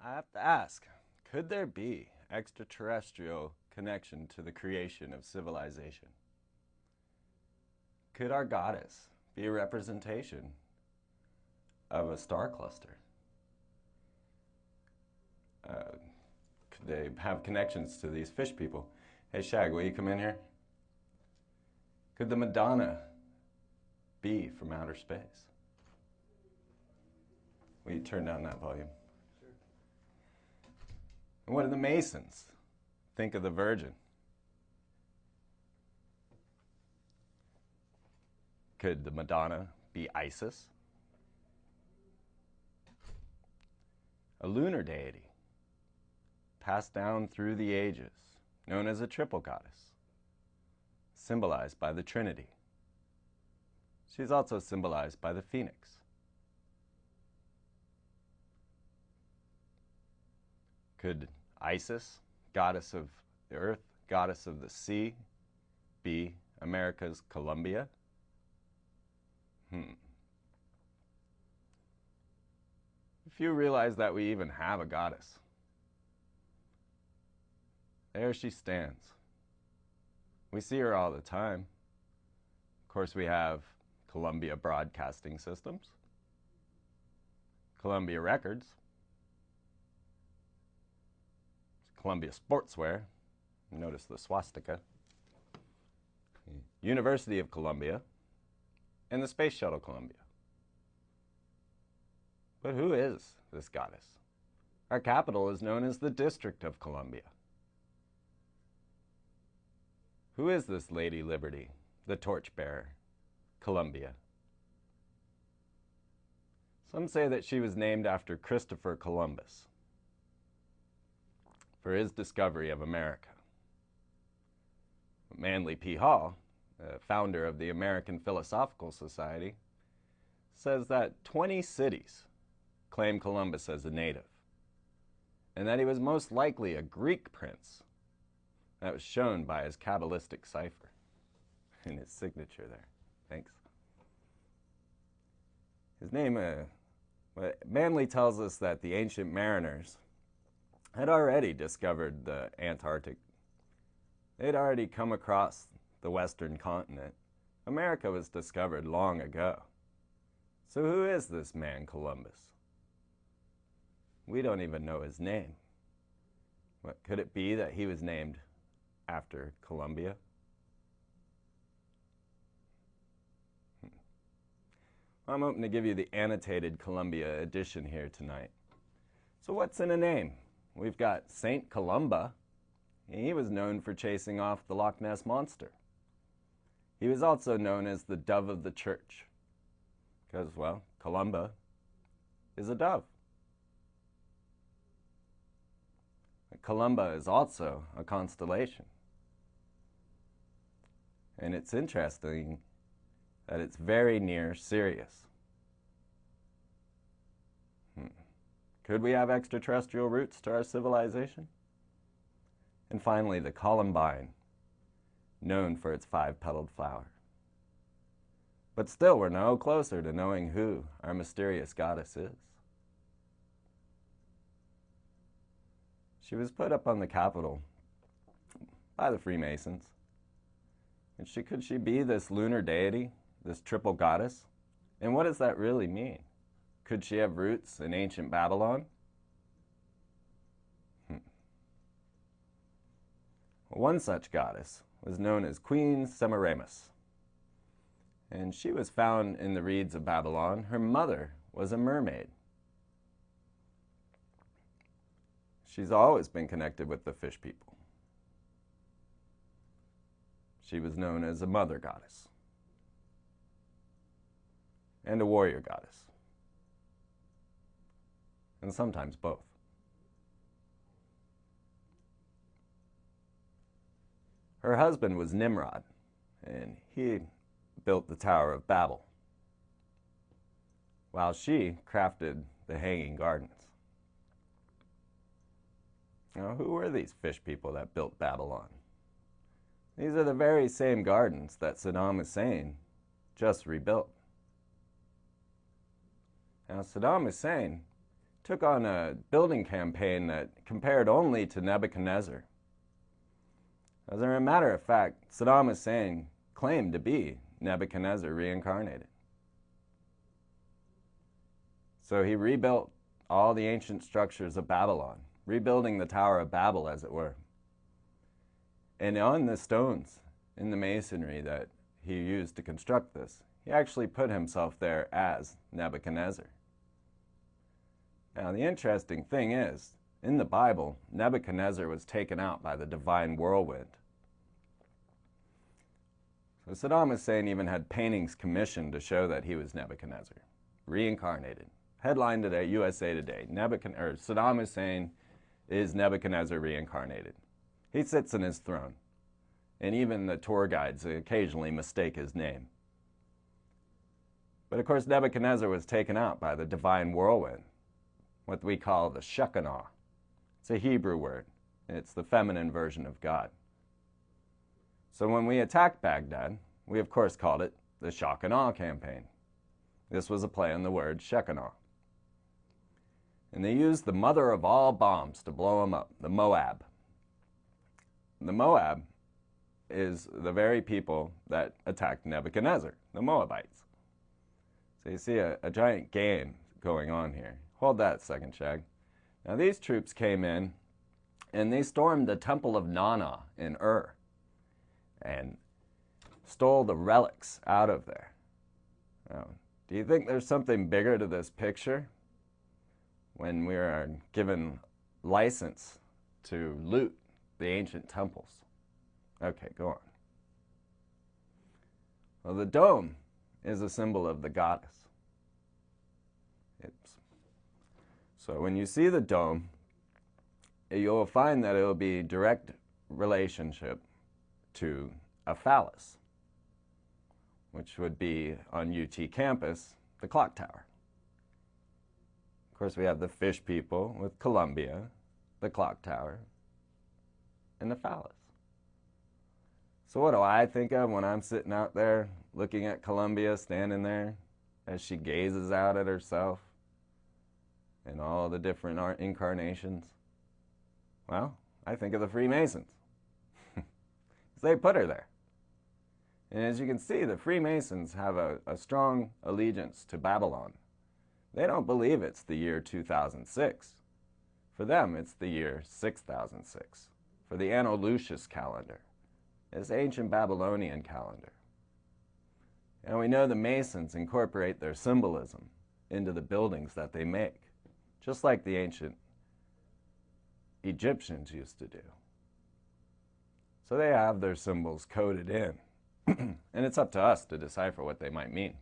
I have to ask, could there be extraterrestrial connection to the creation of civilization? Could our goddess be a representation of a star cluster? Could they have connections to these fish people? Hey, Shag, will you come in here? Could the Madonna be from outer space? Will you turn down that volume? Sure. And what do the Masons think of the Virgin? Could the Madonna be Isis? A lunar deity passed down through the ages, known as a triple goddess, symbolized by the Trinity. She's also symbolized by the phoenix. Could Isis, goddess of the earth, goddess of the sea, be America's Columbia? If you realize that we even have a goddess, there she stands. We see her all the time. Of course, we have Columbia Broadcasting Systems, Columbia Records, Columbia Sportswear, notice the swastika, University of Columbia, and the Space Shuttle Columbia. But who is this goddess? Our capital is known as the District of Columbia. Who is this Lady Liberty, the torchbearer, Columbia? Some say that she was named after Christopher Columbus for his discovery of America. Manly P. Hall, founder of the American Philosophical Society, says that 20 cities claim Columbus as a native, and that he was most likely a Greek prince. That was shown by his Kabbalistic cipher and his signature there. Thanks. His name, Manly tells us that the ancient mariners had already discovered the Antarctic. They'd already come across the western continent. America was discovered long ago. So who is this man, Columbus? We don't even know his name. What, could it be that he was named after Columbia? I'm hoping to give you the annotated Columbia edition here tonight. So what's in a name? We've got Saint Columba. He was known for chasing off the Loch Ness Monster. He was also known as the Dove of the Church because, well, Columba is a dove. Columba is also a constellation. And it's interesting that it's very near Sirius. Could we have extraterrestrial roots to our civilization? And finally, the columbine, known for its 5-petaled flower. But still, we're no closer to knowing who our mysterious goddess is. She was put up on the Capitol by the Freemasons. And could she be this lunar deity, this triple goddess? And what does that really mean? Could she have roots in ancient Babylon? One such goddess was known as Queen Semiramis, and she was found in the reeds of Babylon. Her mother was a mermaid. She's always been connected with the fish people. She was known as a mother goddess and a warrior goddess, and sometimes both. Her husband was Nimrod, and he built the Tower of Babel, while she crafted the Hanging Gardens. Now, who were these fish people that built Babylon? These are the very same gardens that Saddam Hussein just rebuilt. Now, Saddam Hussein took on a building campaign that compared only to Nebuchadnezzar. As a matter of fact, Saddam Hussein claimed to be Nebuchadnezzar reincarnated. So he rebuilt all the ancient structures of Babylon, rebuilding the Tower of Babel, as it were. And on the stones in the masonry that he used to construct this, he actually put himself there as Nebuchadnezzar. Now, the interesting thing is, in the Bible, Nebuchadnezzar was taken out by the divine whirlwind. So Saddam Hussein even had paintings commissioned to show that he was Nebuchadnezzar, reincarnated. Headline today, USA Today, Saddam Hussein is Nebuchadnezzar reincarnated. He sits in his throne, and even the tour guides occasionally mistake his name. But of course, Nebuchadnezzar was taken out by the divine whirlwind, what we call the Shekinah. It's a Hebrew word. It's the feminine version of God. So when we attacked Baghdad, we of course called it the Shekinah campaign. This was a play on the word Shekinah. And they used the mother of all bombs to blow them up, the Moab. The Moab is the very people that attacked Nebuchadnezzar, the Moabites. So you see a giant game going on here. Hold that a second, Shag. Now these troops came in and they stormed the temple of Nana in Ur and stole the relics out of there. Now, do you think there's something bigger to this picture when we are given license to loot the ancient temples? Okay, go on. Well, the dome is a symbol of the goddess. So when you see the dome, you'll find that it will be direct relationship to a phallus, which would be on UT campus, the clock tower. Of course, we have the fish people with Columbia, the clock tower, and the phallus. So what do I think of when I'm sitting out there looking at Columbia standing there as she gazes out at herself and all the different incarnations? Well, I think of the Freemasons. They put her there. And as you can see, the Freemasons have a strong allegiance to Babylon. They don't believe it's the year 2006. For them, it's the year 6006. For the Anno Lucius calendar, it's ancient Babylonian calendar. And we know the Masons incorporate their symbolism into the buildings that they make, just like the ancient Egyptians used to do. So they have their symbols coded in, and it's up to us to decipher what they might mean.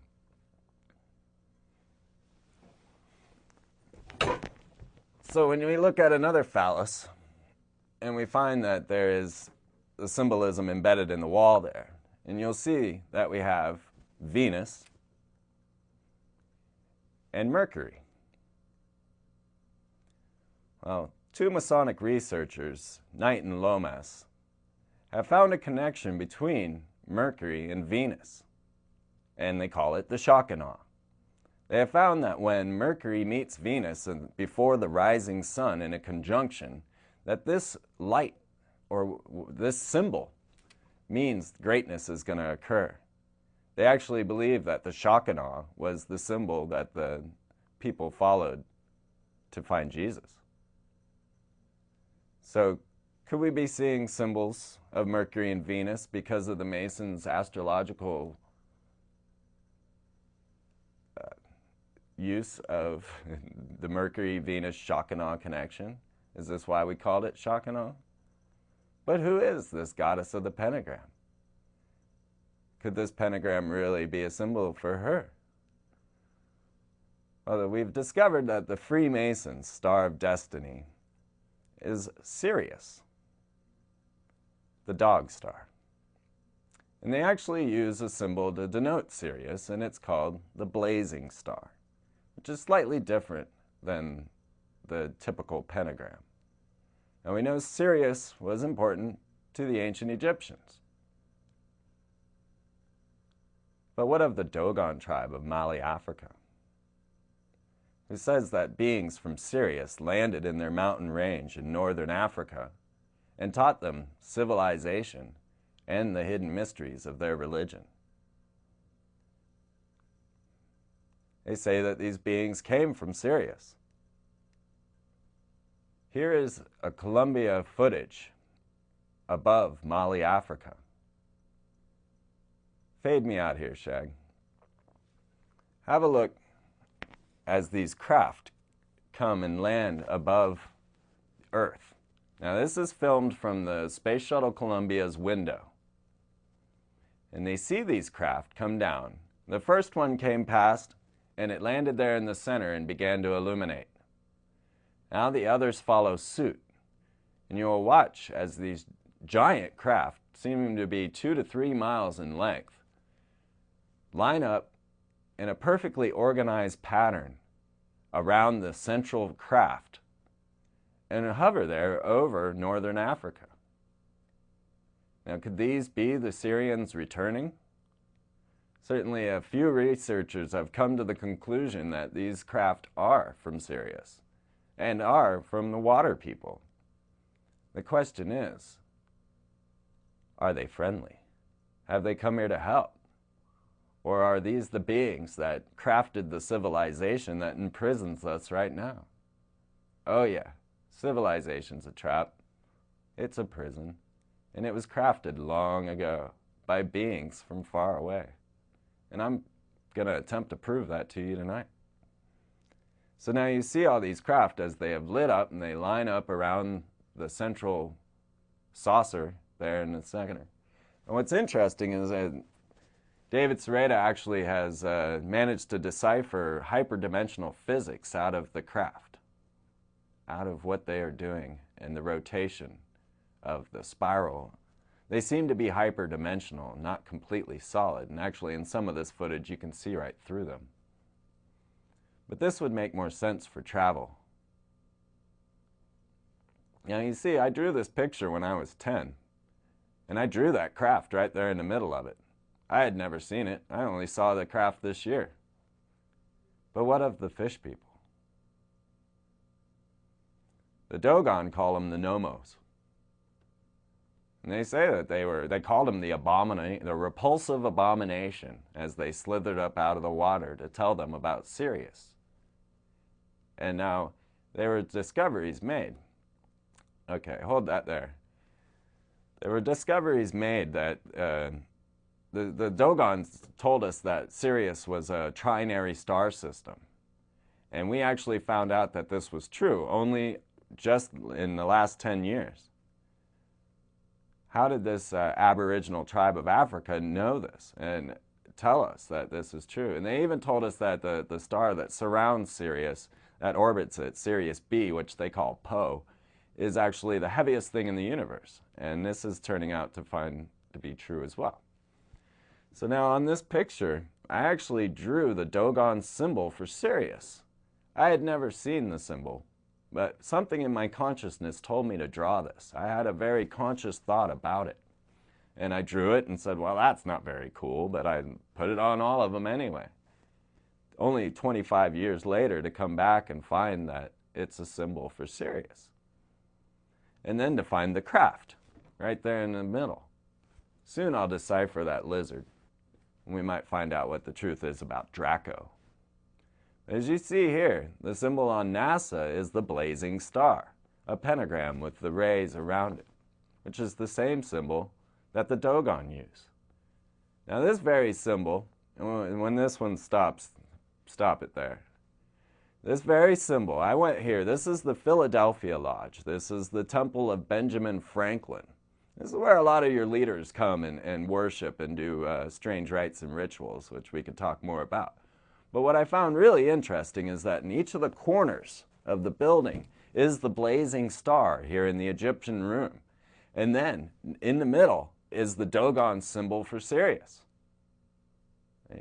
So when we look at another phallus, and we find that there is the symbolism embedded in the wall there, and you'll see that we have Venus and Mercury. Well, two Masonic researchers, Knight and Lomas, have found a connection between Mercury and Venus, and they call it the Shekinah. They have found that when Mercury meets Venus and before the rising sun in a conjunction, that this light or this symbol means greatness is going to occur. They actually believe that the Shekinah was the symbol that the people followed to find Jesus. So could we be seeing symbols of Mercury and Venus because of the Masons' astrological use of the Mercury-Venus Shekinah connection? Is this why we called it Shekinah? But who is this goddess of the pentagram? Could this pentagram really be a symbol for her? Well, we've discovered that the Freemasons' Star of Destiny is Sirius, the dog star. And they actually use a symbol to denote Sirius, and it's called the blazing star, which is slightly different than the typical pentagram. And we know Sirius was important to the ancient Egyptians. But what of the Dogon tribe of Mali, Africa? who says that beings from Sirius landed in their mountain range in northern Africa and taught them civilization and the hidden mysteries of their religion. They say that these beings came from Sirius. Here is a Columbia footage above Mali, Africa. Fade me out here, Shag. Have a look as these craft come and land above Earth. Now this is filmed from the Space Shuttle Columbia's window. And they see these craft come down. The first one came past and it landed there in the center and began to illuminate. Now the others follow suit. And you will watch as these giant craft, seeming to be 2 to 3 miles in length, line up in a perfectly organized pattern around the central craft and hover there over northern Africa. Now, could these be the Syrians returning? Certainly a few researchers have come to the conclusion that these craft are from Sirius and are from the water people. The question is, are they friendly? Have they come here to help? Or are these the beings that crafted the civilization that imprisons us right now? Oh yeah, civilization's a trap. It's a prison. And it was crafted long ago by beings from far away. And I'm going to attempt to prove that to you tonight. So now you see all these craft as they have lit up and they line up around the central saucer there in the center. And what's interesting is that David Sereda actually has managed to decipher hyperdimensional physics out of the craft, out of what they are doing and the rotation of the spiral. They seem to be hyperdimensional, not completely solid, and actually in some of this footage you can see right through them. But this would make more sense for travel. Now you see, I drew this picture when I was 10, and I drew that craft right there in the middle of it. I had never seen it. I only saw the craft this year. But what of the fish people? The Dogon call them the Nomos. And they say that they called them the repulsive abomination as they slithered up out of the water to tell them about Sirius. And now there were discoveries made. Okay, hold that there. There were discoveries made that the Dogons told us that Sirius was a trinary star system. And we actually found out that this was true only just in the last 10 years. How did this Aboriginal tribe of Africa know this and tell us that this is true? And they even told us that the star that surrounds Sirius, that orbits it, Sirius B, which they call Poe, is actually the heaviest thing in the universe. And this is turning out to be true as well. So now on this picture, I actually drew the Dogon symbol for Sirius. I had never seen the symbol, but something in my consciousness told me to draw this. I had a very conscious thought about it. And I drew it and said, well, that's not very cool, but I put it on all of them anyway. Only 25 years later to come back and find that it's a symbol for Sirius. And then to find the craft right there in the middle. Soon I'll decipher that lizard. And we might find out what the truth is about Draco. As you see here, the symbol on NASA is the blazing star, a pentagram with the rays around it, which is the same symbol that the Dogon use. Now this very symbol, and when this one stops, stop it there. This very symbol, I went here, this is the Philadelphia Lodge. This is the Temple of Benjamin Franklin. This is where a lot of your leaders come and worship and do strange rites and rituals, which we could talk more about. But what I found really interesting is that in each of the corners of the building is the blazing star here in the Egyptian room. And then in the middle is the Dogon symbol for Sirius.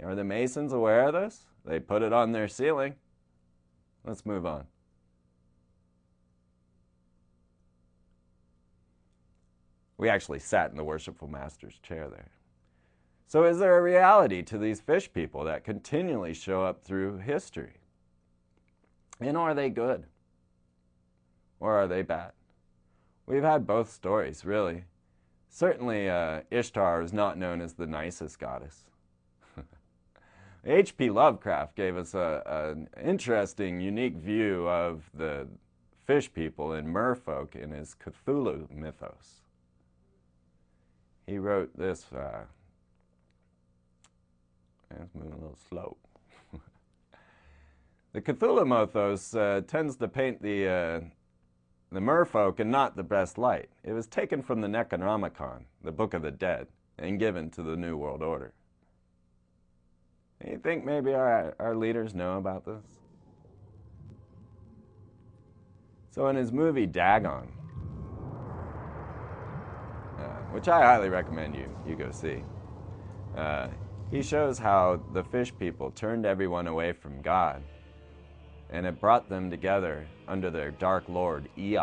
Are the Masons aware of this? They put it on their ceiling. Let's move on. We actually sat in the Worshipful Master's chair there. So is there a reality to these fish people that continually show up through history? And are they good? Or are they bad? We've had both stories, really. Certainly, Ishtar is not known as the nicest goddess. H.P. Lovecraft gave us an interesting, unique view of the fish people and merfolk in his Cthulhu mythos. He wrote this, it's moving a little slow. The Cthulhu mythos tends to paint the merfolk in not the best light. It was taken from the Necronomicon, the Book of the Dead, and given to the New World Order. You think maybe our leaders know about this? So in his movie Dagon, which I highly recommend you go see, he shows how the fish people turned everyone away from God, and it brought them together under their dark lord, Ea.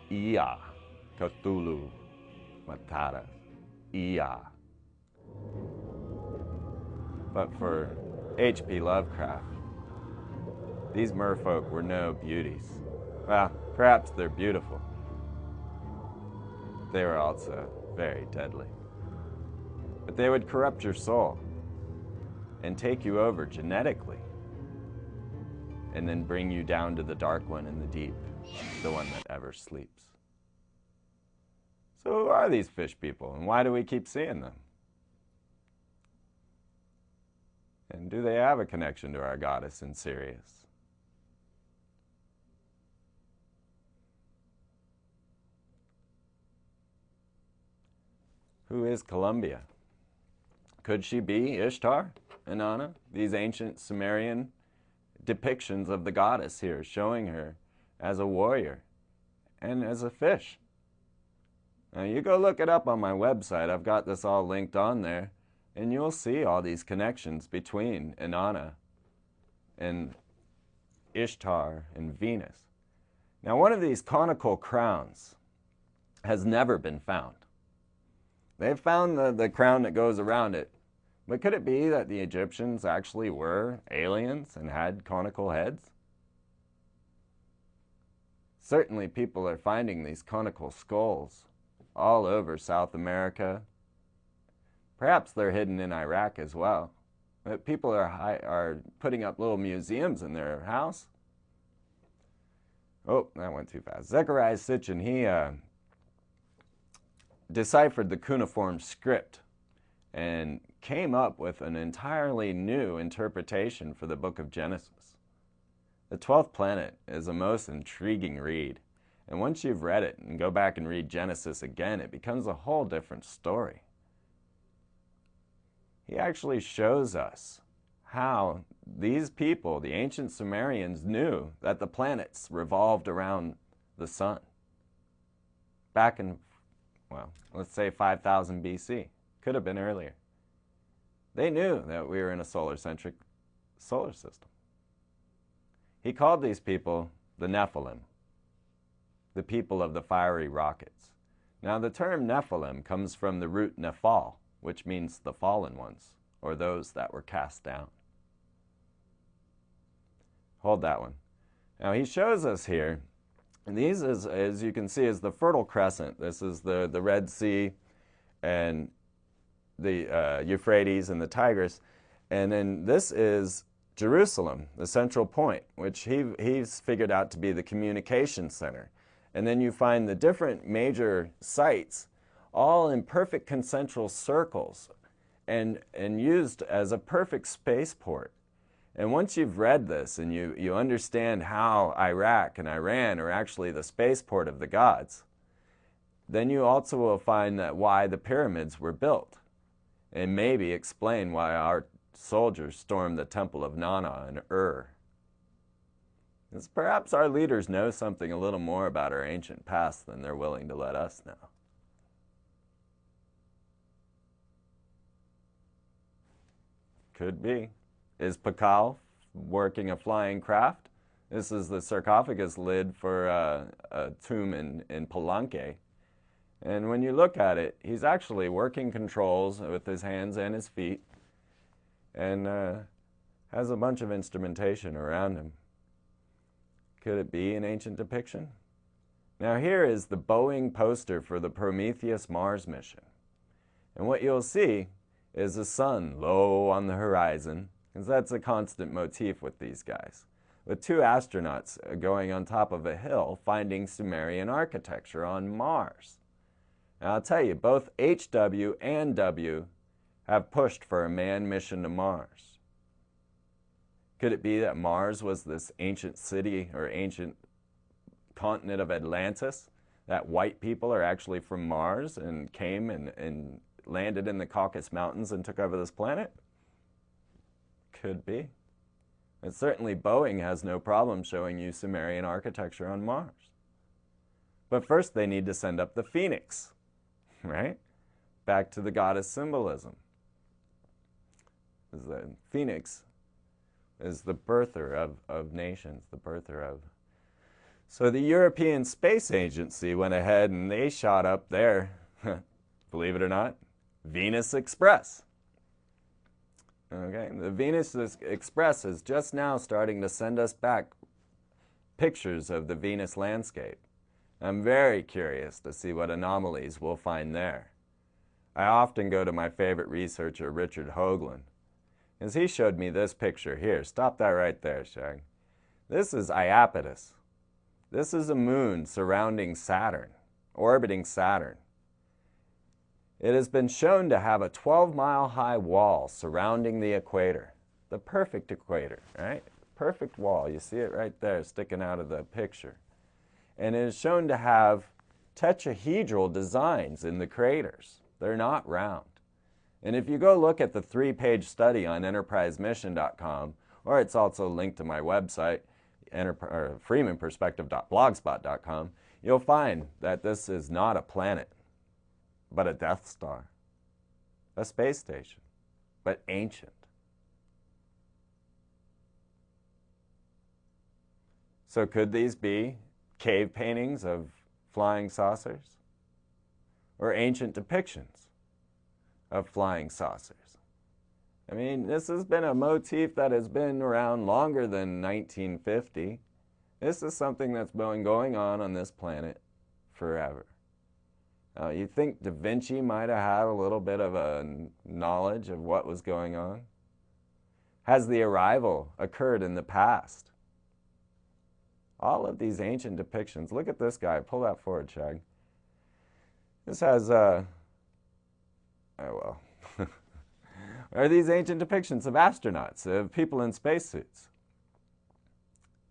Ea. Cthulhu. Matata. Ea. But for H.P. Lovecraft, these merfolk were no beauties. Well, perhaps they're beautiful. They were also very deadly. But they would corrupt your soul and take you over genetically, and then bring you down to the dark one in the deep, the one that ever sleeps. So who are these fish people, and why do we keep seeing them? And do they have a connection to our goddess in Sirius? Who is Columbia? Could she be Ishtar, Inanna, these ancient Sumerian depictions of the goddess here, showing her as a warrior and as a fish? Now you go look it up on my website. I've got this all linked on there, and you'll see all these connections between Inanna and Ishtar and Venus. Now one of these conical crowns has never been found. They've found the crown that goes around it, but could it be that the Egyptians actually were aliens and had conical heads? Certainly people are finding these conical skulls all over South America. Perhaps they're hidden in Iraq as well. But people are putting up little museums in their house. Oh, that went too fast. Zecharia Sitchin, he deciphered the cuneiform script and came up with an entirely new interpretation for the book of Genesis. The 12th planet is a most intriguing read, and once you've read it and go back and read Genesis again, it becomes a whole different story. He actually shows us how these people, the ancient Sumerians, knew that the planets revolved around the sun back in, well, let's say 5000 BC. Could have been earlier. They knew that we were in a solar-centric solar system. He called these people the Nephilim, the people of the fiery rockets. Now the term Nephilim comes from the root Nephal, which means the fallen ones, or those that were cast down. Hold that one. Now he shows us here, and these, as you can see, is the Fertile Crescent. This is the Red Sea and the Euphrates and the Tigris. And then this is Jerusalem, the central point, which he's figured out to be the communication center. And then you find the different major sites all in perfect concentric circles and used as a perfect spaceport. And once you've read this and you understand how Iraq and Iran are actually the spaceport of the gods, then you also will find that why the pyramids were built, and maybe explain why our soldiers stormed the temple of Nana and Ur. Because perhaps our leaders know something a little more about our ancient past than they're willing to let us know. Could be. Is Pakal working a flying craft? This is the sarcophagus lid for a tomb in Palenque. And when you look at it, he's actually working controls with his hands and his feet and has a bunch of instrumentation around him. Could it be an ancient depiction? Now here is the Boeing poster for the Prometheus Mars mission. And what you'll see is the sun low on the horizon, because that's a constant motif with these guys, with two astronauts going on top of a hill finding Sumerian architecture on Mars. Now I'll tell you, both HW and W have pushed for a manned mission to Mars. Could it be that Mars was this ancient city or ancient continent of Atlantis, that white people are actually from Mars and came and landed in the Caucasus Mountains and took over this planet? Could be. And certainly Boeing has no problem showing you Sumerian architecture on Mars. But first they need to send up the phoenix, right? Back to the goddess symbolism. The phoenix is the birther of nations, the birther of... So the European Space Agency went ahead and they shot up their, believe it or not, Venus Express. Okay, the Venus Express is just now starting to send us back pictures of the Venus landscape. I'm very curious to see what anomalies we'll find there. I often go to my favorite researcher, Richard Hoagland, because he showed me this picture here. Stop that right there, Shag. This is Iapetus. This is a moon surrounding Saturn, orbiting Saturn. It has been shown to have a 12-mile-high wall surrounding the equator. The perfect equator, right? Perfect wall. You see it right there sticking out of the picture. And it is shown to have tetrahedral designs in the craters. They're not round. And if you go look at the 3-page study on enterprisemission.com, or it's also linked to my website, freemanperspective.blogspot.com, you'll find that this is not a planet, but a Death Star, a space station, but ancient. So could these be cave paintings of flying saucers? Or ancient depictions of flying saucers? I mean, this has been a motif that has been around longer than 1950. This is something that's been going on this planet forever. You think Da Vinci might have had a little bit of a knowledge of what was going on? Has the arrival occurred in the past? All of these ancient depictions. Look at this guy. Pull that forward, Shag. This has, oh well. Are these ancient depictions of astronauts, of people in spacesuits?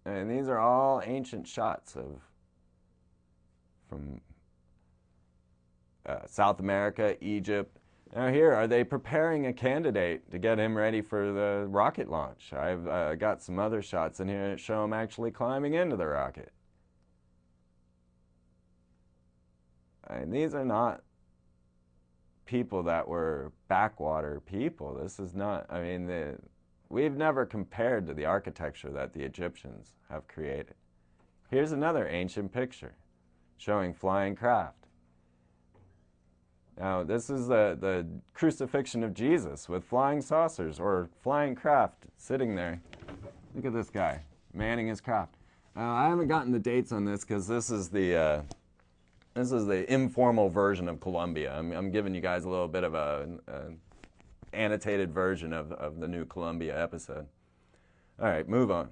And these are all ancient shots from South America, Egypt. Now here, are they preparing a candidate to get him ready for the rocket launch? I've got some other shots in here that show him actually climbing into the rocket. And these are not people that were backwater people. This is not, I mean, we've never compared to the architecture that the Egyptians have created. Here's another ancient picture showing flying craft. Now, this is the crucifixion of Jesus with flying saucers or flying craft sitting there. Look at this guy manning his craft. I haven't gotten the dates on this because this is the informal version of Columbia. I'm giving you guys a little bit of an annotated version of the new Columbia episode. All right, move on.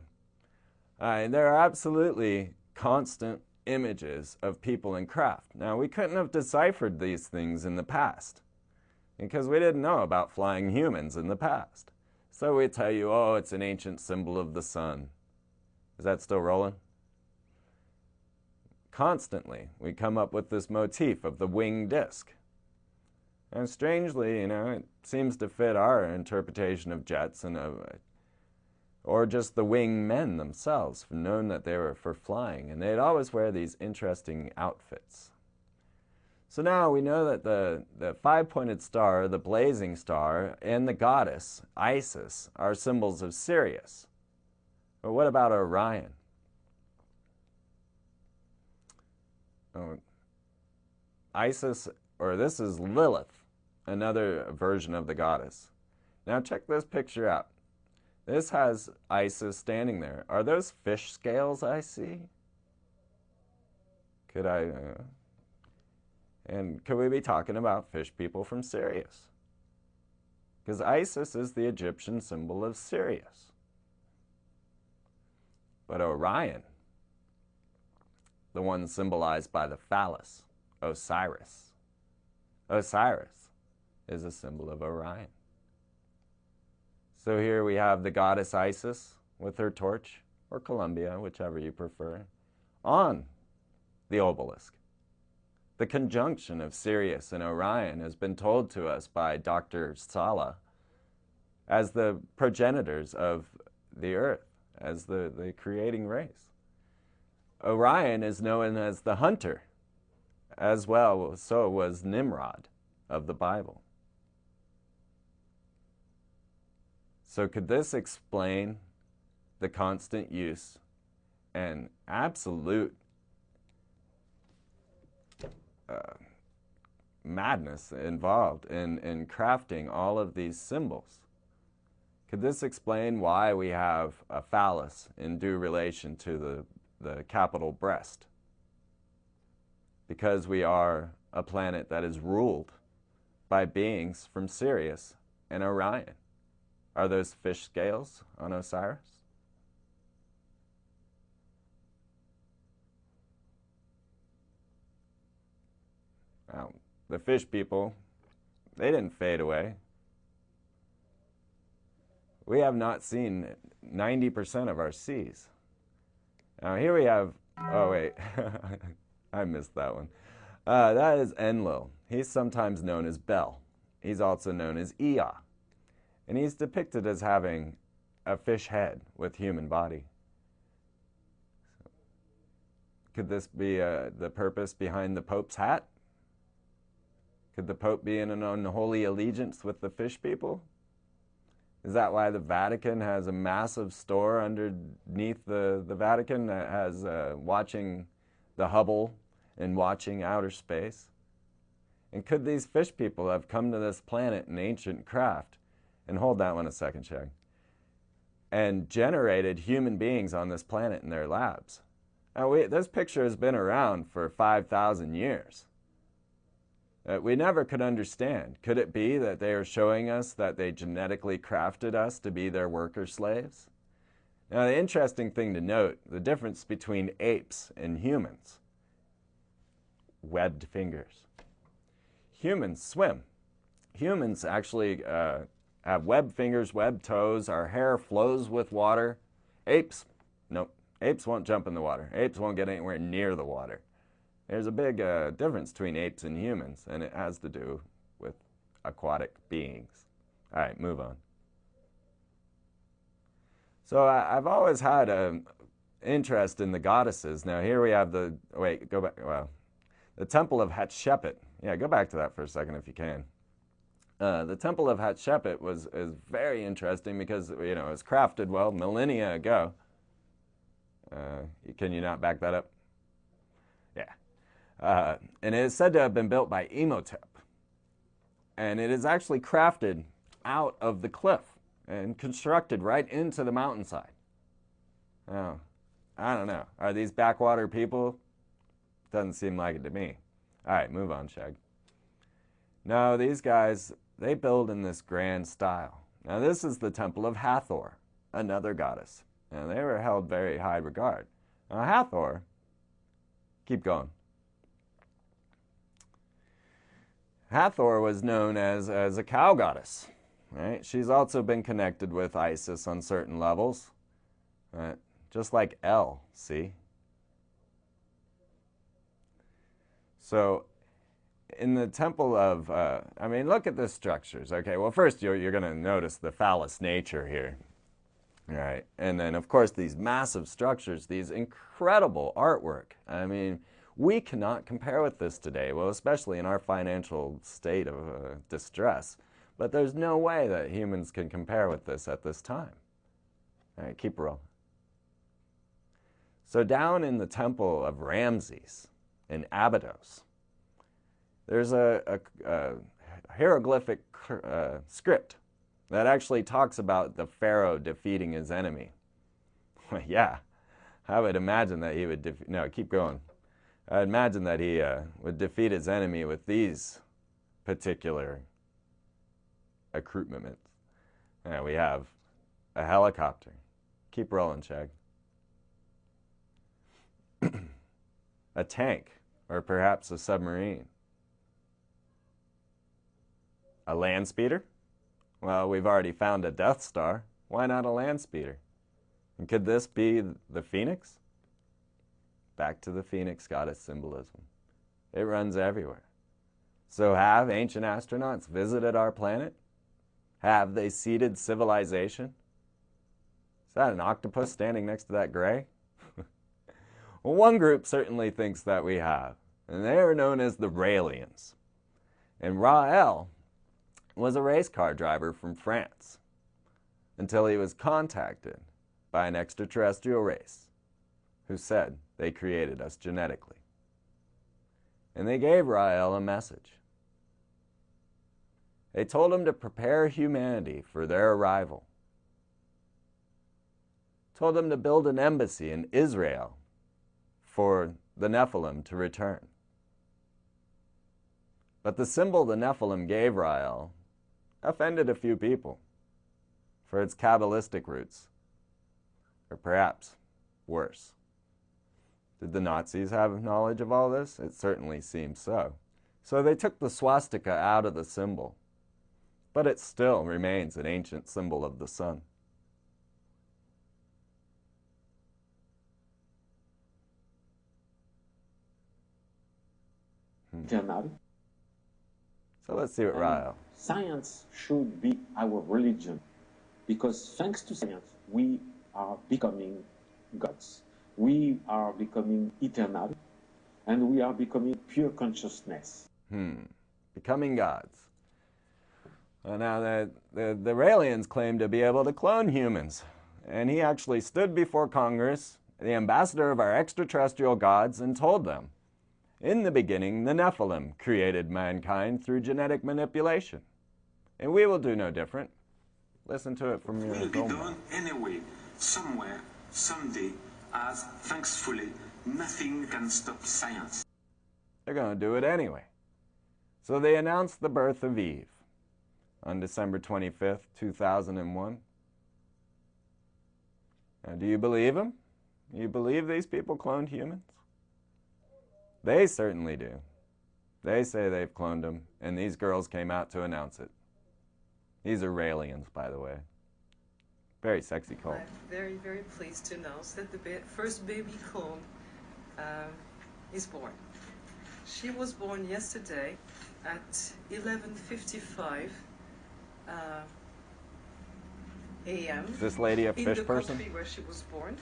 There are absolutely constant images of people in craft. Now, we couldn't have deciphered these things in the past because we didn't know about flying humans in the past. So we tell you, oh, it's an ancient symbol of the sun. Is that still rolling? Constantly, we come up with this motif of the winged disc. And strangely, it seems to fit our interpretation of jets and or just the winged men themselves, known that they were for flying, and they'd always wear these interesting outfits. So now we know that the five-pointed star, the blazing star, and the goddess, Isis, are symbols of Sirius. But what about Orion? Isis, or this is Lilith, another version of the goddess. Now check this picture out. This has Isis standing there. Are those fish scales I see? Could I... and could we be talking about fish people from Sirius? Because Isis is the Egyptian symbol of Sirius. But Orion, the one symbolized by the phallus, Osiris. Osiris is a symbol of Orion. So here we have the goddess Isis with her torch, or Columbia, whichever you prefer, on the obelisk. The conjunction of Sirius and Orion has been told to us by Dr. Sala as the progenitors of the Earth, as the creating race. Orion is known as the hunter, as well, so was Nimrod of the Bible. So could this explain the constant use and absolute madness involved in crafting all of these symbols? Could this explain why we have a phallus in due relation to the capital breast? Because we are a planet that is ruled by beings from Sirius and Orion. Are those fish scales on Osiris? Now, the fish people, they didn't fade away. We have not seen 90% of our seas. Now here we have, oh wait, I missed that one. That is Enlil. He's sometimes known as Bel. He's also known as Ea. And he's depicted as having a fish head with human body. Could this be the purpose behind the Pope's hat? Could the Pope be in an unholy allegiance with the fish people? Is that why the Vatican has a massive store underneath the Vatican that has watching the Hubble and watching outer space? And could these fish people have come to this planet in ancient craft, and hold that one a second, Shag, and generated human beings on this planet in their labs? Now, this picture has been around for 5,000 years. We never could understand. Could it be that they are showing us that they genetically crafted us to be their worker slaves? Now, the interesting thing to note, the difference between apes and humans. Webbed fingers. Humans swim. Humans actually have webbed fingers, webbed toes. Our hair flows with water. Apes, nope. Apes won't jump in the water. Apes won't get anywhere near the water. There's a big difference between apes and humans, and it has to do with aquatic beings. All right, move on. So I've always had an interest in the goddesses. Now here we have the, wait, go back, well, the Temple of Hatshepsut. Yeah, go back to that for a second if you can. The Temple of Hatshepsut is very interesting because, you know, it was crafted, well, millennia ago. Can you not back that up? Yeah. And it is said to have been built by Imhotep. And it is actually crafted out of the cliff and constructed right into the mountainside. Oh, I don't know. Are these backwater people? Doesn't seem like it to me. All right, move on, Shag. No, these guys, they build in this grand style. Now, this is the Temple of Hathor, another goddess. And they were held very high regard. Now, Hathor, keep going. Hathor was known as a cow goddess. Right? She's also been connected with Isis on certain levels. Right? Just like El, see? So, in the temple of, I mean, look at the structures. Okay, well, first you're going to notice the phallus nature here. Right? And then, of course, these massive structures, these incredible artwork. I mean, we cannot compare with this today, well, especially in our financial state of distress. But there's no way that humans can compare with this at this time. All right, keep rolling. So down in the temple of Ramses in Abydos, there's a hieroglyphic script that actually talks about the Pharaoh defeating his enemy. Yeah, I would imagine that he would no, keep going. I'd imagine that he would defeat his enemy with these particular accoutrements. We have a helicopter. Keep rolling, Chag. A tank, or perhaps a submarine. A land speeder? Well, we've already found a Death Star. Why not a land speeder? And could this be the Phoenix? Back to the Phoenix goddess symbolism. It runs everywhere. So have ancient astronauts visited our planet? Have they seeded civilization? Is that an octopus standing next to that gray? Well, one group certainly thinks that we have, and they are known as the Raelians. And Rael was a race car driver from France until he was contacted by an extraterrestrial race who said they created us genetically. And they gave Rael a message. They told him to prepare humanity for their arrival. Told him to build an embassy in Israel for the Nephilim to return. But the symbol the Nephilim gave Rael offended a few people for its Kabbalistic roots, or perhaps worse. Did the Nazis have knowledge of all this? It certainly seems so. So they took the swastika out of the symbol, but it still remains an ancient symbol of the sun. So let's see what Rael. Science should be our religion, because thanks to science, we are becoming gods. We are becoming eternal, and we are becoming pure consciousness. Becoming gods. Well, now, the Raelians claim to be able to clone humans, and he actually stood before Congress, the ambassador of our extraterrestrial gods, and told them, in the beginning, the Nephilim created mankind through genetic manipulation, and we will do no different. Listen to it from your own mouth. Will be done anyway, somewhere, someday, as, thankfully, nothing can stop science. They're going to do it anyway. So they announced the birth of Eve on December 25th, 2001. Now, do you believe them? Do you believe these people cloned humans? They certainly do. They say they've cloned them, and these girls came out to announce it. These are Raelians, by the way. Very sexy cult. I'm very, very pleased to announce that the first baby clone is born. She was born yesterday at 11:55 a.m. Is this lady a fish person? In the country where she was born.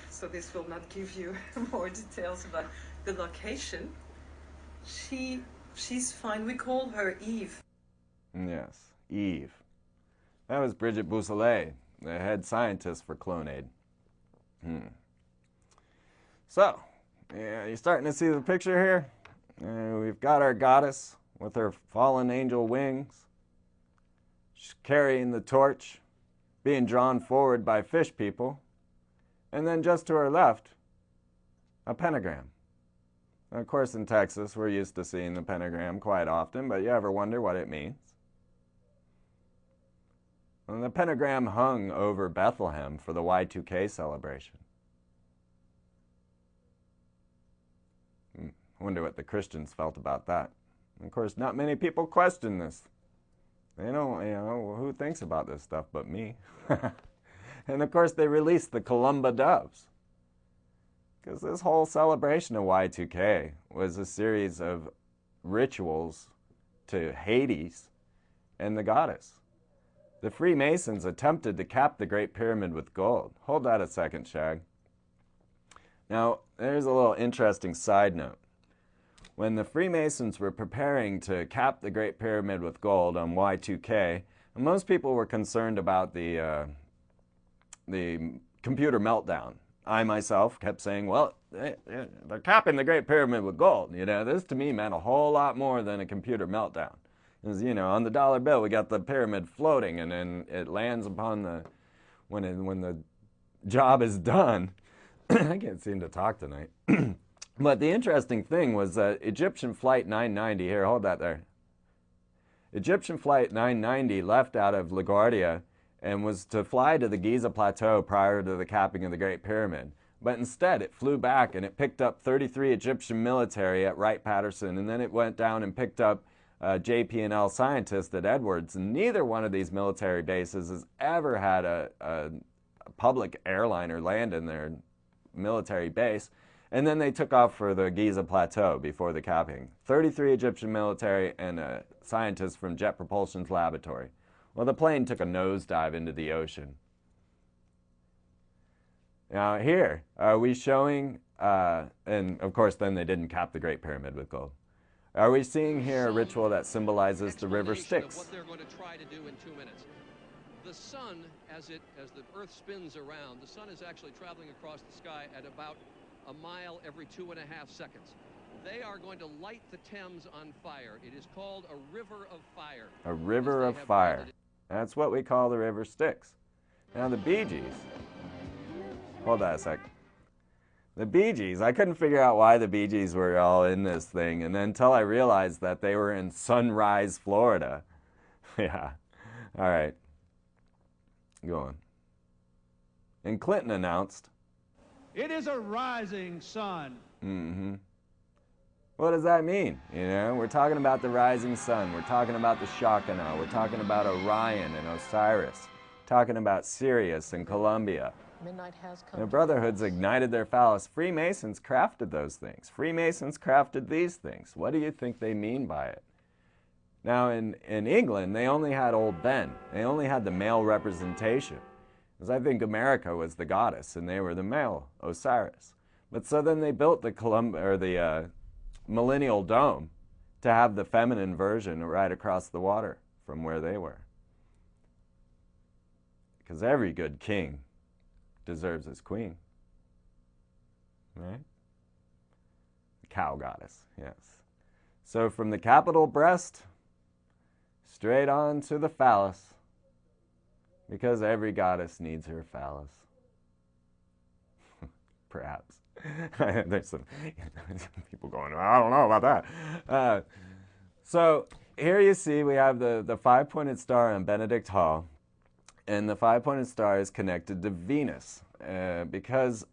So this will not give you more details about the location. She's fine. We call her Eve. Yes, Eve. That was Brigitte Bousselet, the head scientist for Clonaid. So, you're starting to see the picture here? We've got our goddess with her fallen angel wings. She's carrying the torch, being drawn forward by fish people. And then just to her left, a pentagram. And of course, in Texas, we're used to seeing the pentagram quite often, but you ever wonder what it means? And the pentagram hung over Bethlehem for the Y2K celebration. I wonder what the Christians felt about that. And of course, not many people question this. They don't, who thinks about this stuff but me? And of course, they released the Columba doves. Because this whole celebration of Y2K was a series of rituals to Hades and the goddess. The Freemasons attempted to cap the Great Pyramid with gold. Hold that a second, Shag. Now, there's a little interesting side note. When the Freemasons were preparing to cap the Great Pyramid with gold on Y2K, most people were concerned about the computer meltdown. I myself kept saying, well, they're capping the Great Pyramid with gold. This to me meant a whole lot more than a computer meltdown. As you know, on the dollar bill, we got the pyramid floating, and then it lands upon the when the job is done. I can't seem to talk tonight. But the interesting thing was that Egyptian Flight 990, here, hold that there. Egyptian Flight 990 left out of LaGuardia and was to fly to the Giza Plateau prior to the capping of the Great Pyramid. But instead, it flew back and it picked up 33 Egyptian military at Wright-Patterson, and then it went down and picked up JP&L scientists at Edwards. And neither one of these military bases has ever had a public airliner land in their military base. And then they took off for the Giza Plateau before the capping. 33 Egyptian military and a scientist from Jet Propulsion's laboratory. Well, the plane took a nosedive into the ocean. Now here, are we showing, and of course then they didn't cap the Great Pyramid with gold. Are we seeing here a ritual that symbolizes the river Styx? What they're going to try to do in 2 minutes. The sun, as the Earth spins around, the sun is actually traveling across the sky at about a mile every 2.5 seconds. They are going to light the Thames on fire. It is called a river of fire. A river of fire. That's what we call the river Styx. Now the Bee Gees. Hold that a sec. The Bee Gees, I couldn't figure out why the Bee Gees were all in this thing, and then until I realized that they were in Sunrise, Florida. Yeah. All right. Go on. And Clinton announced, "It is a rising sun." Mm-hmm. What does that mean? You know, we're talking about the rising sun. We're talking about the Shekinah. We're talking about Orion and Osiris. Talking about Sirius and Columbia. Midnight has come. The Brotherhoods ignited their phallus. Freemasons crafted those things. Freemasons crafted these things. What do you think they mean by it? Now, in England, they only had Old Ben. They only had the male representation. Because I think America was the goddess, and they were the male, Osiris. But so then they built the Millennial Dome to have the feminine version right across the water from where they were. Because every good king deserves his queen. Right? The cow goddess, yes. So from the capital breast, straight on to the phallus, because every goddess needs her phallus. Perhaps. There's some people going, I don't know about that. So here you see we have the five-pointed star on Benedict Hall. And the five-pointed star is connected to Venus because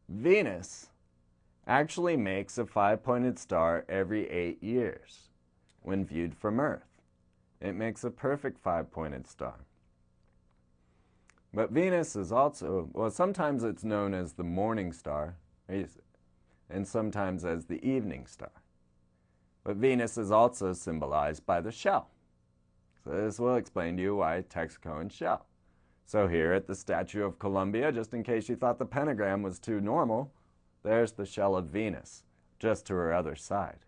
Venus actually makes a five-pointed star every 8 years when viewed from Earth. It makes a perfect five-pointed star. But Venus is also, well, sometimes it's known as the morning star and sometimes as the evening star. But Venus is also symbolized by the shell. So this will explain to you why Texaco and shell. So here at the Statue of Columbia, just in case you thought the pentagram was too normal, there's the shell of Venus, just to her other side.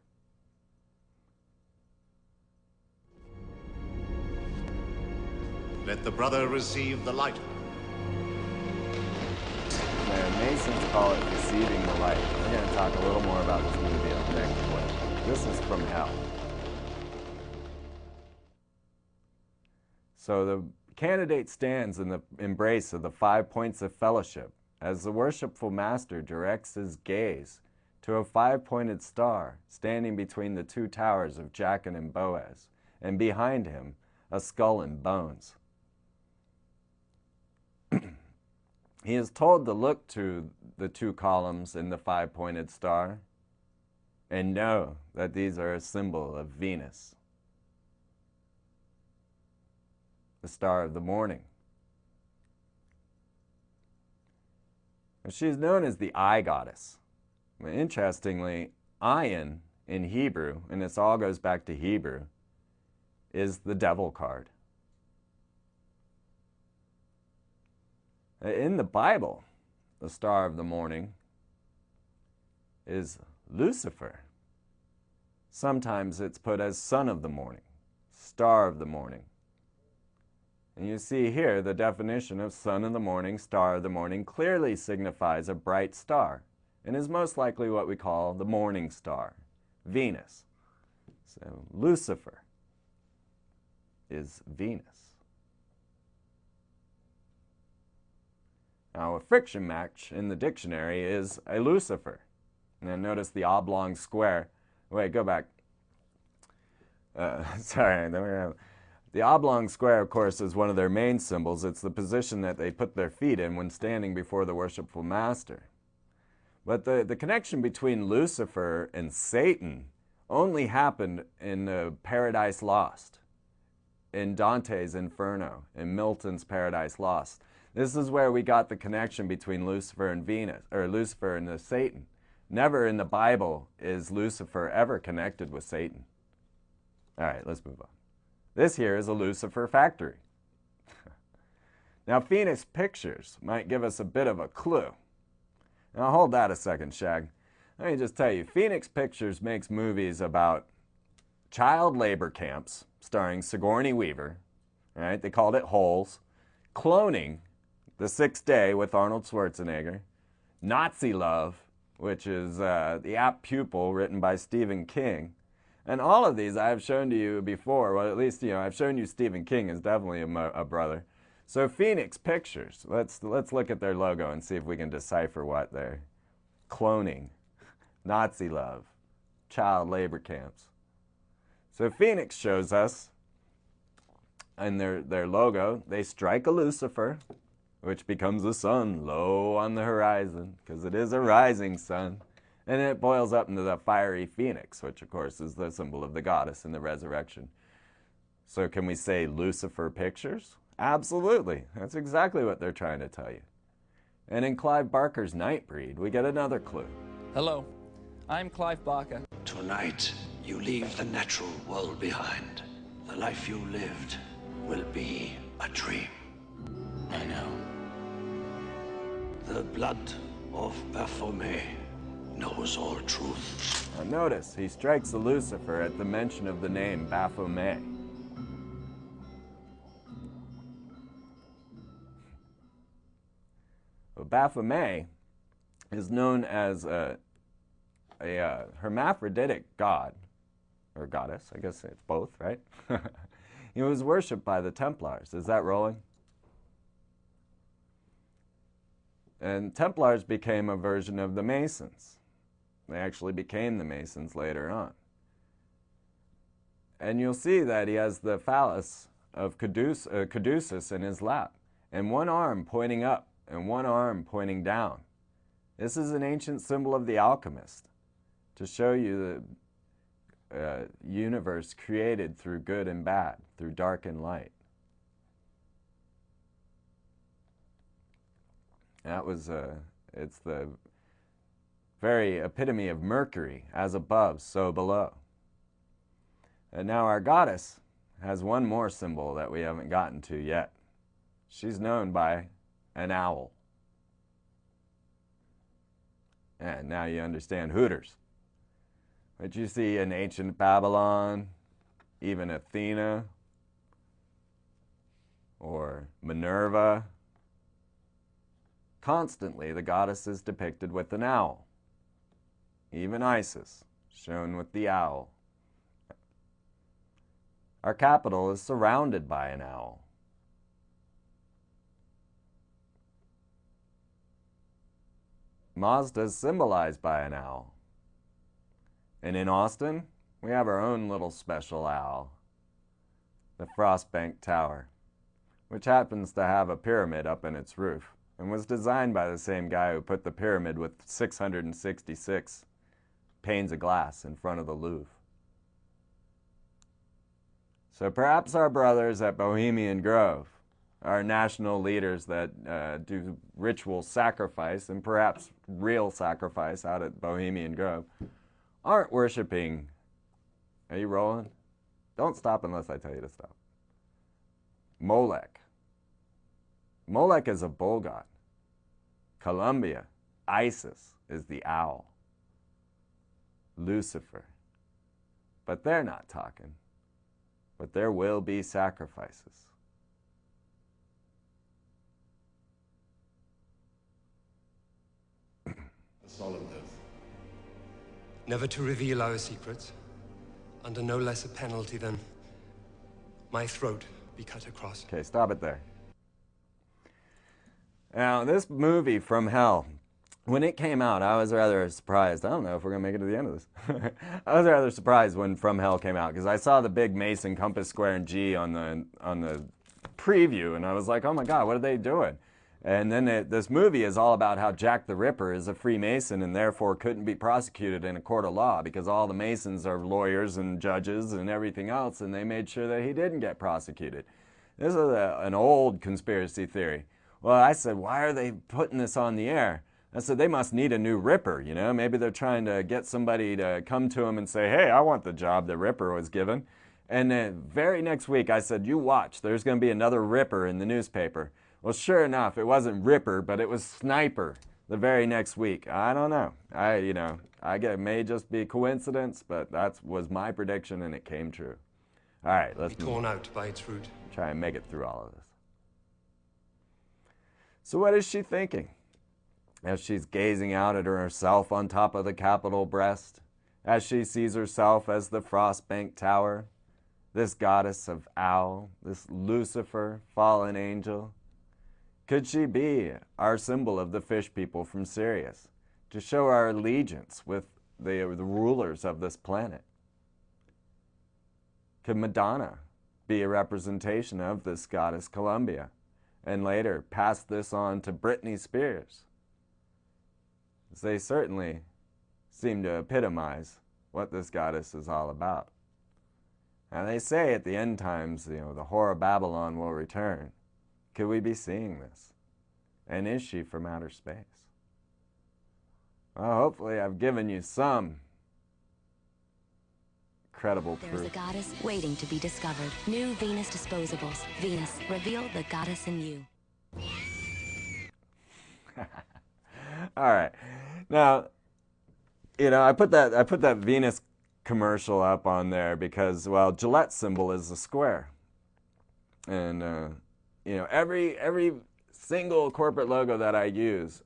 Let the brother receive the light. The Masons call it receiving the light. We're going to talk a little more about this movie on the next one. This is from hell. So the candidate stands in the embrace of the 5 points of fellowship as the worshipful master directs his gaze to a five-pointed star standing between the two towers of Jachin and Boaz, and behind him a skull and bones. He is told to look to the two columns in the five-pointed star and know that these are a symbol of Venus, the star of the morning. She's known as the eye goddess. Interestingly, ayin in Hebrew, and this all goes back to Hebrew, is the devil card. In the Bible, the star of the morning is Lucifer. Sometimes it's put as son of the morning, star of the morning. And you see here the definition of son of the morning, star of the morning clearly signifies a bright star and is most likely what we call the morning star, Venus. So Lucifer, is Venus. Now, a friction match in the dictionary is a Lucifer. And then notice the oblong square. Wait, go back. Sorry. The oblong square, of course, is one of their main symbols. It's the position that they put their feet in when standing before the worshipful master. But the connection between Lucifer and Satan only happened in Paradise Lost, in Dante's Inferno, in Milton's Paradise Lost. This is where we got the connection between Lucifer and Venus, or Lucifer and Satan. Never in the Bible is Lucifer ever connected with Satan. All right, let's move on. This here is a Lucifer factory. Now, Phoenix Pictures might give us a bit of a clue. Now, hold that a second, Shag. Let me just tell you, Phoenix Pictures makes movies about child labor camps starring Sigourney Weaver. All right, they called it Holes. Cloning, The Sixth Day with Arnold Schwarzenegger. Nazi Love, which is The Apt Pupil, written by Stephen King. And all of these I have shown to you before. Well, at least, I've shown you Stephen King is definitely a brother. So Phoenix Pictures, let's look at their logo and see if we can decipher what they're cloning. Nazi Love, child labor camps. So Phoenix shows us, in their logo, they strike a Lucifer, which becomes a sun low on the horizon, because it is a rising sun. And it boils up into the fiery phoenix, which, of course, is the symbol of the goddess in the resurrection. So can we say Lucifer Pictures? Absolutely. That's exactly what they're trying to tell you. And in Clive Barker's Nightbreed, we get another clue. Hello, I'm Clive Barker. Tonight, you leave the natural world behind. The life you lived will be a dream. I know. The blood of Baphomet knows all truth. Now notice, he strikes a Lucifer at the mention of the name Baphomet. Well, Baphomet is known as a hermaphroditic god, or goddess, I guess it's both, right? He was worshipped by the Templars. Is that rolling? And Templars became a version of the Masons. They actually became the Masons later on. And you'll see that he has the phallus of caduceus in his lap, and one arm pointing up and one arm pointing down. This is an ancient symbol of the alchemist, to show you the universe created through good and bad, through dark and light. That was, it's the very epitome of Mercury, as above, so below. And now our goddess has one more symbol that we haven't gotten to yet. She's known by an owl. And now you understand Hooters. But you see in ancient Babylon, even Athena, or Minerva, constantly the goddess is depicted with an owl. Even Isis, shown with the owl. Our capital is surrounded by an owl. Mazda is symbolized by an owl. And in Austin, we have our own little special owl, the Frostbank Tower, which happens to have a pyramid up in its roof, and was designed by the same guy who put the pyramid with 666 panes of glass in front of the Louvre. So perhaps our brothers at Bohemian Grove, our national leaders that do ritual sacrifice, and perhaps real sacrifice out at Bohemian Grove, aren't worshiping. Are you rolling? Don't stop unless I tell you to stop. Molech. Molech is a bull god. Columbia, Isis, is the owl. Lucifer. But they're not talking. But there will be sacrifices. A solemn oath. Never to reveal our secrets, under no less a penalty than my throat be cut across. Okay, stop it there. Now, this movie, From Hell, when it came out, I was rather surprised. I don't know if we're going to make it to the end of this. I was rather surprised when From Hell came out, because I saw the big Mason, compass, square, and G on the preview, and I was like, oh my God, what are they doing? And then this movie is all about how Jack the Ripper is a Freemason and therefore couldn't be prosecuted in a court of law because all the Masons are lawyers and judges and everything else, and they made sure that he didn't get prosecuted. This is an old conspiracy theory. Well, I said, why are they putting this on the air? I said, they must need a new Ripper, you know? Maybe they're trying to get somebody to come to them and say, hey, I want the job that Ripper was given. And the very next week, I said, you watch, there's going to be another Ripper in the newspaper. Well, sure enough, it wasn't Ripper, but it was Sniper the very next week. I don't know. It may just be coincidence, but that was my prediction, and it came true. All right, let's be torn out by its root. Try and make it through all of this. So what is she thinking as she's gazing out at herself on top of the Capitol breast, as she sees herself as the Frostbank Tower, this goddess of Owl, this Lucifer, fallen angel? Could she be our symbol of the fish people from Sirius, to show our allegiance with the rulers of this planet? Could Madonna be a representation of this goddess Columbia, and later pass this on to Britney Spears? They certainly seem to epitomize what this goddess is all about. Now they say at the end times, the whore of Babylon will return. Could we be seeing this? And is she from outer space? Well, hopefully I've given you some credible proof. There's a goddess waiting to be discovered. New Venus disposables. Venus, reveal the goddess in you. All right. Now, I put that Venus commercial up on there because, well, Gillette's symbol is a square. And, every single corporate logo that I use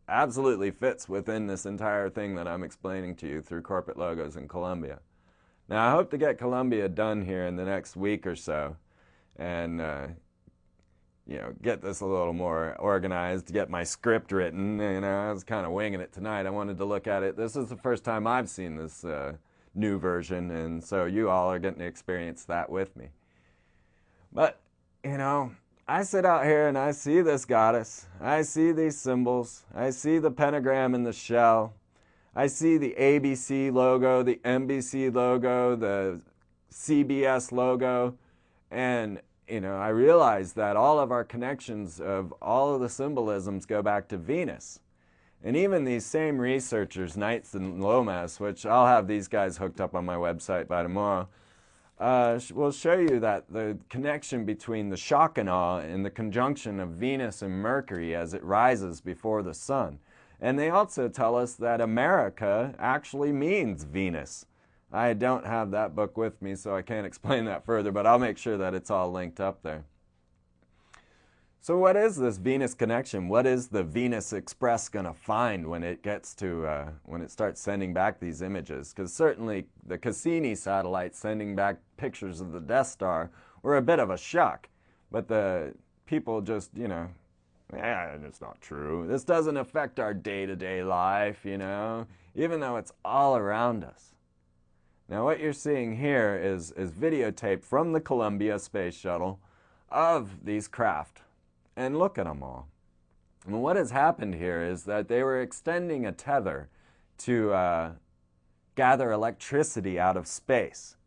absolutely fits within this entire thing that I'm explaining to you through corporate logos in Columbia. Now, I hope to get Columbia done here in the next week or so and, get this a little more organized, get my script written. I was kind of winging it tonight. I wanted to look at it. This is the first time I've seen this new version, and so you all are getting to experience that with me. But, I sit out here and I see this goddess. I see these symbols. I see the pentagram and the shell. I see the ABC logo, the NBC logo, the CBS logo, and I realize that all of our connections of all of the symbolisms go back to Venus. And even these same researchers, Knights and Lomas, which I'll have these guys hooked up on my website by tomorrow, will show you that the connection between the shock and awe and the conjunction of Venus and Mercury as it rises before the sun. And they also tell us that America actually means Venus. I don't have that book with me, so I can't explain that further, but I'll make sure that it's all linked up there. So what is this Venus connection? What is the Venus Express going to find when it gets to, when it starts sending back these images? Because certainly the Cassini satellites sending back pictures of the Death Star were a bit of a shock. But the people just, it's not true. This doesn't affect our day-to-day life, even though it's all around us. Now what you're seeing here is videotape from the Columbia Space Shuttle of these craft. And look at them all. And what has happened here is that they were extending a tether to gather electricity out of space.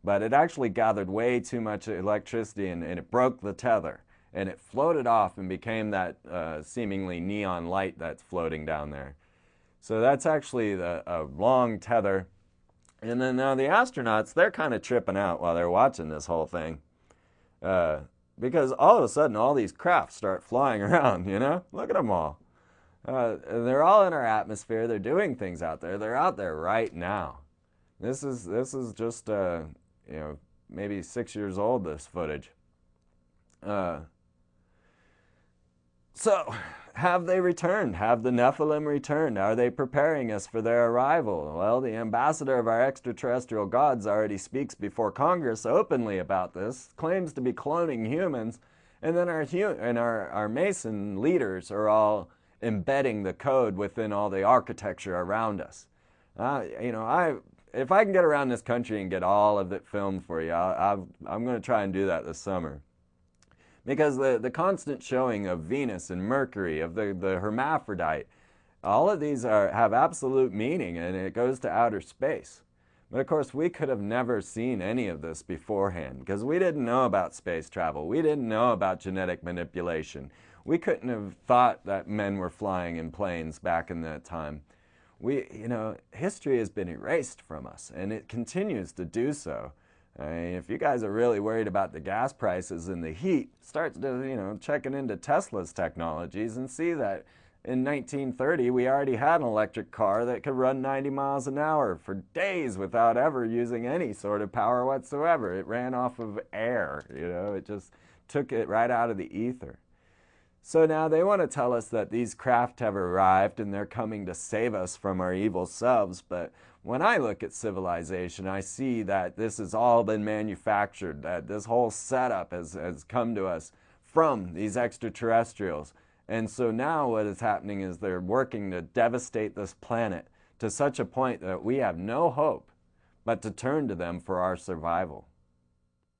But it actually gathered way too much electricity and it broke the tether. And it floated off and became that seemingly neon light that's floating down there. So that's actually a long tether. And then now the astronauts, they're kind of tripping out while they're watching this whole thing. Because all of a sudden, all these craft start flying around, Look at them all. They're all in our atmosphere. They're doing things out there. They're out there right now. This is just, maybe 6 years old, this footage. So, have they returned? Have the Nephilim returned? Are they preparing us for their arrival? Well, the ambassador of our extraterrestrial gods already speaks before Congress openly about this, claims to be cloning humans, and then our Mason leaders are all embedding the code within all the architecture around us. If I can get around this country and get all of it filmed for you, I'm going to try and do that this summer. Because the constant showing of Venus and Mercury, of the hermaphrodite, all of these have absolute meaning, and it goes to outer space. But of course, we could have never seen any of this beforehand, because we didn't know about space travel. We didn't know about genetic manipulation. We couldn't have thought that men were flying in planes back in that time. History has been erased from us, and it continues to do so. I mean, if you guys are really worried about the gas prices and the heat, start checking into Tesla's technologies and see that in 1930 we already had an electric car that could run 90 miles an hour for days without ever using any sort of power whatsoever. It ran off of air, it just took it right out of the ether. So now they want to tell us that these craft have arrived and they're coming to save us from our evil selves, but when I look at civilization, I see that this has all been manufactured, that this whole setup has come to us from these extraterrestrials. And so now what is happening is they're working to devastate this planet to such a point that we have no hope but to turn to them for our survival.